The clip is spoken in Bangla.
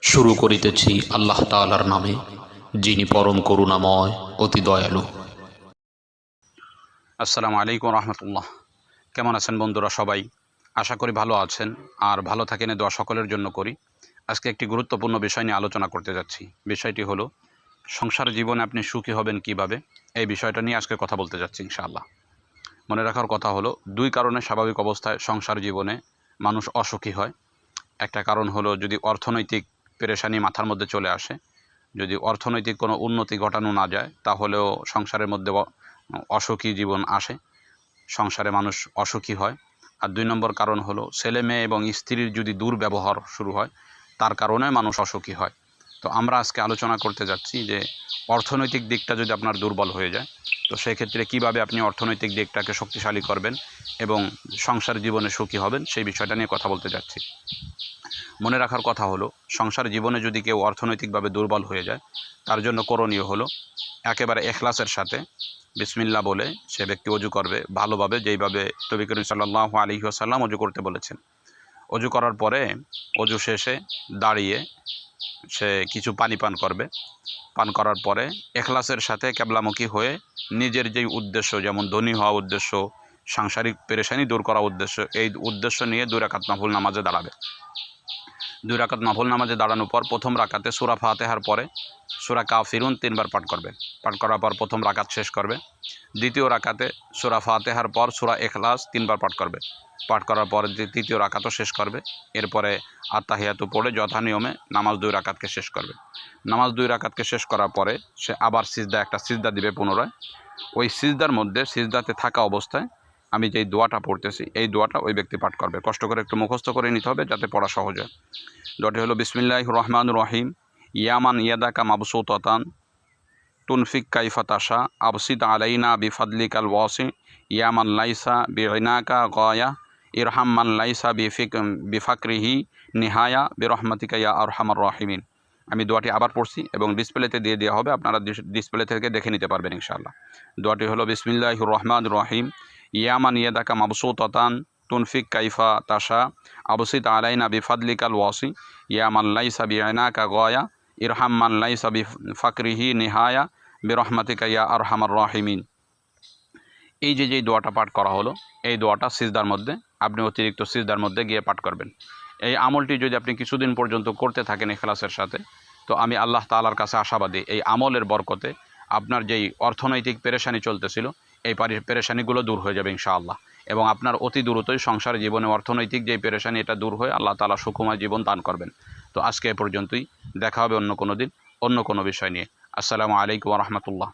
শুরু করিতেছি আল্লাহ তাআলার নামে, যিনি পরম করুণাময় অতি দয়ালু। আসসালামু আলাইকুম রহমতুল্লাহ। কেমন আছেন বন্ধুরা সবাই? আশা করি ভালো আছেন, আর ভালো থাকেন এ দোয়া সকলের জন্য করি। আজকে একটি গুরুত্বপূর্ণ বিষয় নিয়ে আলোচনা করতে যাচ্ছি। বিষয়টি হলো সংসার জীবনে আপনি সুখী হবেন কিভাবে। এই বিষয়টা নিয়ে আজকে কথা বলতে যাচ্ছি ইনশাআল্লাহ। মনে রাখার কথা হলো, দুই কারণে স্বাভাবিক অবস্থায় সংসার জীবনে মানুষ অসুখী হয়। একটা কারণ হলো যদি অর্থনৈতিক পেরেশানি মাথার মধ্যে চলে আসে, যদি অর্থনৈতিক কোনো উন্নতি ঘটানো না যায় তাহলেও সংসারের মধ্যে অসুখী জীবন আসে, সংসারে মানুষ অসুখী হয়। আর দুই নম্বর কারণ হলো ছেলে মেয়ে এবং স্ত্রীর যদি দুর্ব্যবহার শুরু হয়, তার কারণে মানুষ অসুখী হয়। তো আমরা আজকে আলোচনা করতে যাচ্ছি যে অর্থনৈতিক দিকটা যদি আপনার দুর্বল হয়ে যায়, তো সেক্ষেত্রে কিভাবে আপনি অর্থনৈতিক দিকটাকে শক্তিশালী করবেন এবং সংসার জীবনে সুখী হবেন, সেই বিষয়টা নিয়ে কথা বলতে যাচ্ছি। মনে রাখার কথা হলো, সংসার জীবনে যদি কেউ অর্থনৈতিকভাবে দুর্বল হয়ে যায়, তার জন্য করণীয় হলো একেবারে এখলাসের সাথে বিসমিল্লাহ বলে সে ব্যক্তি অজু করবে ভালোভাবে, যেইভাবে নবী করিম সাল্লাল্লাহু আলাইহি ওয়াসাল্লাম অজু করতে বলেছেন। অজু করার পরে অজু শেষে দাঁড়িয়ে সে কিছু পানি পান করবে। পান করার পরে এখলাসের সাথে কেবলামুখী হয়ে নিজের যেই উদ্দেশ্য, যেমন ধনী হওয়া উদ্দেশ্য, সাংসারিক পেরেশানি দূর করা উদ্দেশ্য, এই উদ্দেশ্য নিয়ে 2 রাকাত নফল নামাজে দাঁড়াবে। 2 রাকাত নফল নামাজে দাঁড়ানোর পর প্রথম রাকাতে সূরা ফাতিহার পরে সূরা কাফিরুন 3 বার পাঠ করবে। পাঠ করার পর প্রথম রাকাত শেষ করবে। দ্বিতীয় রাকাতে সূরা ফাতিহার পর সূরা ইখলাস 3 বার পাঠ করবে। পাঠ করার পর তৃতীয় রাকাতও শেষ করবে। এরপরে আত্তাহিয়াতু পড়ে যথা নিয়মে নামাজ 2 রাকাতকে শেষ করবে। নামাজ 2 রাকাতকে শেষ করার পরে সে আবার একটা সিজদা দিবে পুনরায়। ওই সিজদার মধ্যে, সিজদাতে থাকা অবস্থায় আমি যেই দোয়াটা পড়তেছি, এই দোয়াটা ওই ব্যক্তি পাঠ করবে। কষ্ট করে একটু মুখস্থ করে নিতে হবে যাতে পড়া সহজ হয়। দোয়াটি হলো বিসমিল্লাহির রহমানির রহিম। ইয়ামান ইয়াদাকা মাবসুতাতান তুনফিক কাইফা তাশা আবসিত আলাইনা বিফাদলিকাল ওয়াসি ইয়ামান লাইসা বিগিনাকা গায়া ইরহাম মান লাইসা বিফাকরিহি নিহায়া বিরহমাতিকা ইয়া আরহামার রাহিমিন। আমি দোয়াটি আবার পড়ছি এবং ডিসপ্লেতে দিয়ে দেওয়া হবে, আপনারা ডিসপ্লে থেকে দেখে নিতে পারবেন ইনশাআল্লাহ। দোয়াটি হলো বিসমিল্লাহির রহমানির রহিম। ইয়ামান ইয়াদাকা মাবসুতাতান তুনফিক কাইফা তাশা আবসিত আলাইনা বিফাদলিকাল ওয়াসি ইয়ামান লাইসা বিগিনাকা গায়া ইরহাম মান লাইসা বিফাকরিহি নিহায়া বিরহমাতিকা ইয়া আরহামার রাহিমিন। এই যে দোয়াটা পাঠ করা হলো, এই দোয়াটা সিজদার মধ্যে, আপনি অতিরিক্ত সিজদার মধ্যে গিয়ে পাঠ করবেন। এই আমলটি যদি আপনি কিছুদিন পর্যন্ত করতে থাকেন ইখলাসের সাথে, তো আমি আল্লাহ তাআলার কাছে আশাবাদী এই আমলের বরকতে আপনার যেই অর্থনৈতিক পেরেশানি চলতেছিল, এই পেরেশানিগুলো দূর হয়ে যাবে ইনশাআল্লাহ। এবং আপনার অতি দ্রুতই সংসার জীবনে অর্থনৈতিক যেই পেরেশানি, এটা দূর হয়ে আল্লাহ তাআলা সুখময় জীবন দান করবেন। তো আজকে এ পর্যন্তই, দেখা হবে অন্য কোনো দিন অন্য কোনো বিষয় নিয়ে। আসসালামু আলাইকুম ওয়া রাহমাতুল্লাহ।